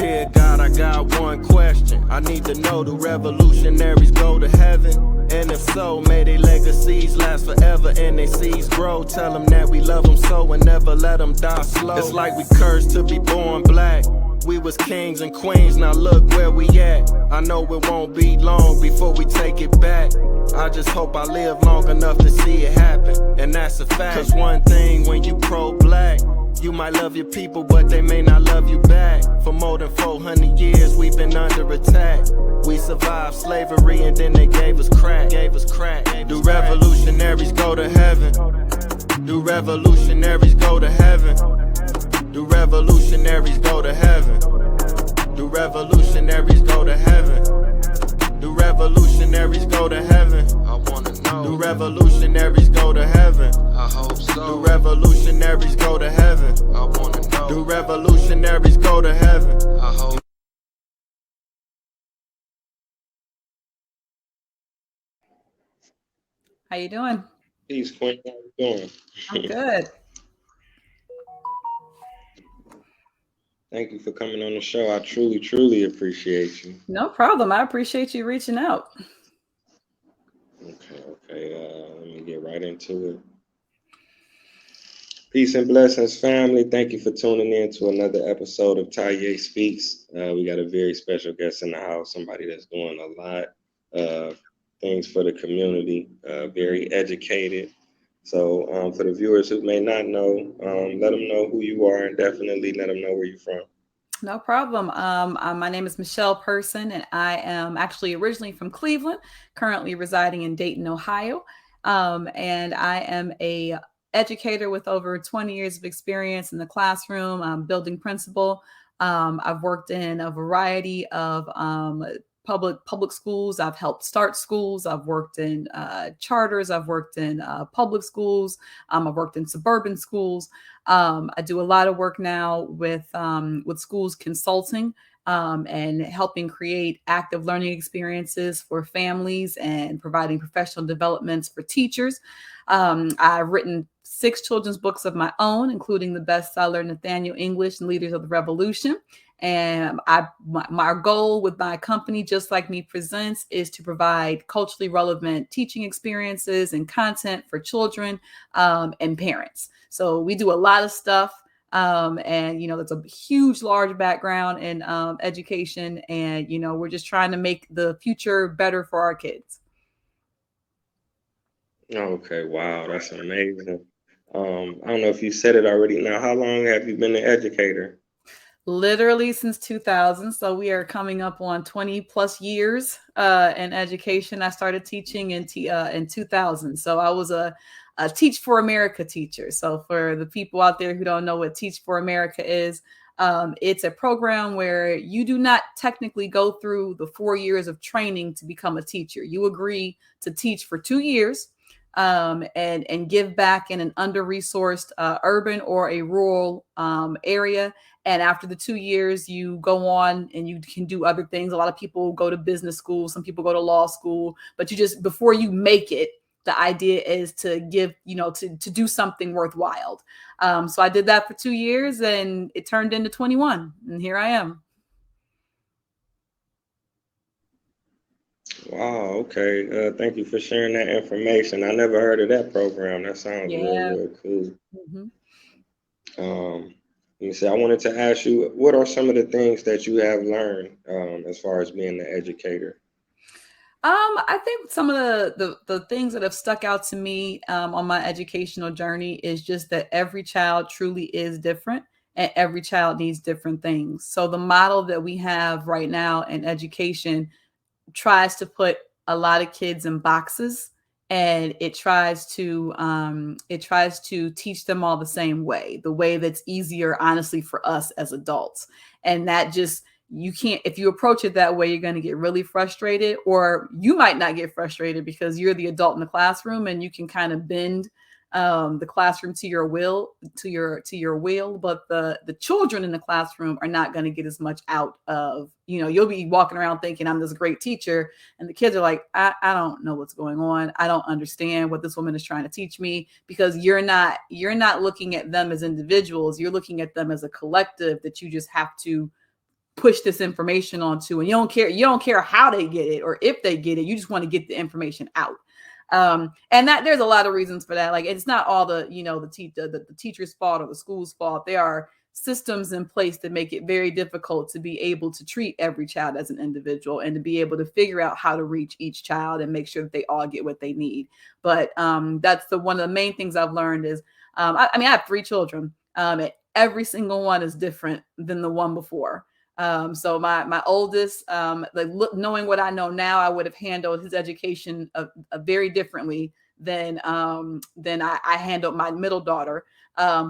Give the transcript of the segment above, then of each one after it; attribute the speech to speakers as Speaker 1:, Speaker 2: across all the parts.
Speaker 1: Dear God, I got one question. I need to know, do revolutionaries go to heaven? And if so, may their legacies last forever and their seeds grow. Tell them that we love them so and never let them die slow. It's like we cursed to be born black. We was kings and queens, now look where we at. I know it won't be long before we take it back. I just hope I live long enough to see it happen, and that's a fact. Cause one thing when you pro-black, you might love your people, but they may not love you back. For more than 400 years, we've been under attack. We survived slavery and then they gave us crack. Do revolutionaries go to heaven? Do revolutionaries go to heaven? Do revolutionaries go to heaven? Do revolutionaries go to heaven? Do revolutionaries go to heaven? I wanna know. Do revolutionaries go to heaven? I hope so. Do revolutionaries go to heaven? I wanna know. Do revolutionaries go to heaven? I hope.
Speaker 2: How you doing?
Speaker 3: Peace, Queen. How you doing?
Speaker 2: I'm good.
Speaker 3: Thank you for coming on the show. I truly, truly appreciate you.
Speaker 2: No problem. I appreciate you reaching out.
Speaker 3: Okay. Let me get right into it. Peace and blessings, family. Thank you for tuning in to another episode of Taye Speaks. We got a very special guest in the house, somebody that's doing a lot of things for the community, very educated. So for the viewers who may not know, let them know who you are and definitely let them know where you're from.
Speaker 2: No problem. My name is Michelle Person, and I am actually originally from Cleveland, currently residing in Dayton, Ohio. And I am a educator with over 20 years of experience in the classroom. I'm building principal. I've worked in a variety of public schools. I've helped start schools. I've worked in charters. I've worked in public schools. I've worked in suburban schools. I do a lot of work now with schools consulting and helping create active learning experiences for families and providing professional developments for teachers. I've written 6 children's books of my own, including the bestseller Nathaniel English and Leaders of the Revolution. And my goal with my company, Just Like Me Presents, is to provide culturally relevant teaching experiences and content for children and parents. So we do a lot of stuff. And, there's a huge, large background in education. And, we're just trying to make the future better for our kids.
Speaker 3: Okay, wow, that's amazing. I don't know if you said it already. Now, how long have you been an educator?
Speaker 2: Literally since 2000. So we are coming up on 20 plus years in education. I started teaching in 2000. So I was a Teach for America teacher. So for the people out there who don't know what Teach for America is, it's a program where you do not technically go through the 4 years of training to become a teacher. You agree to teach for 2 years. And give back in an under-resourced urban or a rural area. And after the 2 years, you go on and you can do other things. A lot of people go to business school. Some people go to law school. But before you make it, the idea is to give, to do something worthwhile. So I did that for 2 years and it turned into 21. And here I am.
Speaker 3: Wow, okay. Thank you for sharing that information. I never heard of that program. That sounds real cool.
Speaker 2: Mm-hmm.
Speaker 3: You see, I wanted to ask you, what are some of the things that you have learned as far as being an educator?
Speaker 2: I think some of the things that have stuck out to me on my educational journey is just that every child truly is different and every child needs different things. So the model that we have right now in education tries to put a lot of kids in boxes, and it tries to teach them all the same way, the way that's easier, honestly, for us as adults. And that just, you can't, if you approach it that way, you're going to get really frustrated, or you might not get frustrated because you're the adult in the classroom and you can kind of bend the classroom to your will, but the children in the classroom are not going to get as much out of, you'll be walking around thinking I'm this great teacher, and the kids are like, I don't know what's going on. I don't understand what this woman is trying to teach me, because you're not looking at them as individuals. You're looking at them as a collective that you just have to push this information onto, and you don't care how they get it or if they get it. You just want to get the information out. And that there's a lot of reasons for that. Like, it's not all the the teacher's fault or the school's fault. There are systems in place that make it very difficult to be able to treat every child as an individual and to be able to figure out how to reach each child and make sure that they all get what they need. But that's one of the main things I've learned is, I mean, I have 3 children, and every single one is different than the one before. So my oldest, knowing what I know now, I would have handled his education very differently than I handled my middle daughter,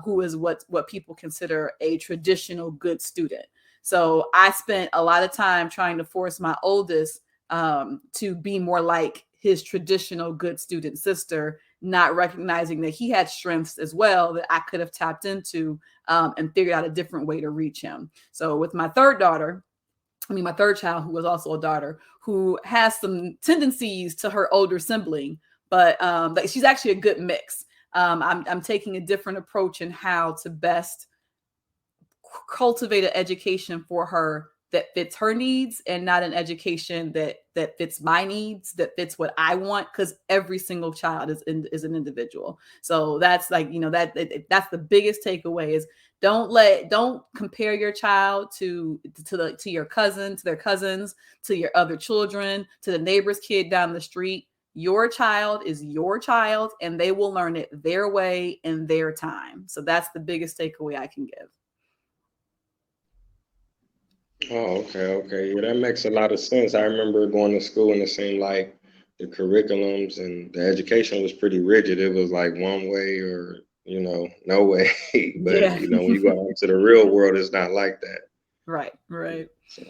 Speaker 2: who is what people consider a traditional good student. So I spent a lot of time trying to force my oldest to be more like his traditional good student sister, not recognizing that he had strengths as well that I could have tapped into and figured out a different way to reach him. So with my third child, who was also a daughter, who has some tendencies to her older sibling, but she's actually a good mix. I'm taking a different approach in how to best cultivate an education for her that fits her needs, and not an education that fits my needs, that fits what I want, because every single child is an individual. So that's that's the biggest takeaway is don't compare your child to your cousin, to their cousins, to your other children, to the neighbor's kid down the street. Your child is your child, and they will learn it their way in their time. So that's the biggest takeaway I can give.
Speaker 3: Oh, okay. Yeah, that makes a lot of sense. I remember going to school and it seemed like the curriculums and the education was pretty rigid. It was like one way or, no way. But,
Speaker 2: Yeah.
Speaker 3: when you go out into the real world, it's not like that.
Speaker 2: Right.
Speaker 3: So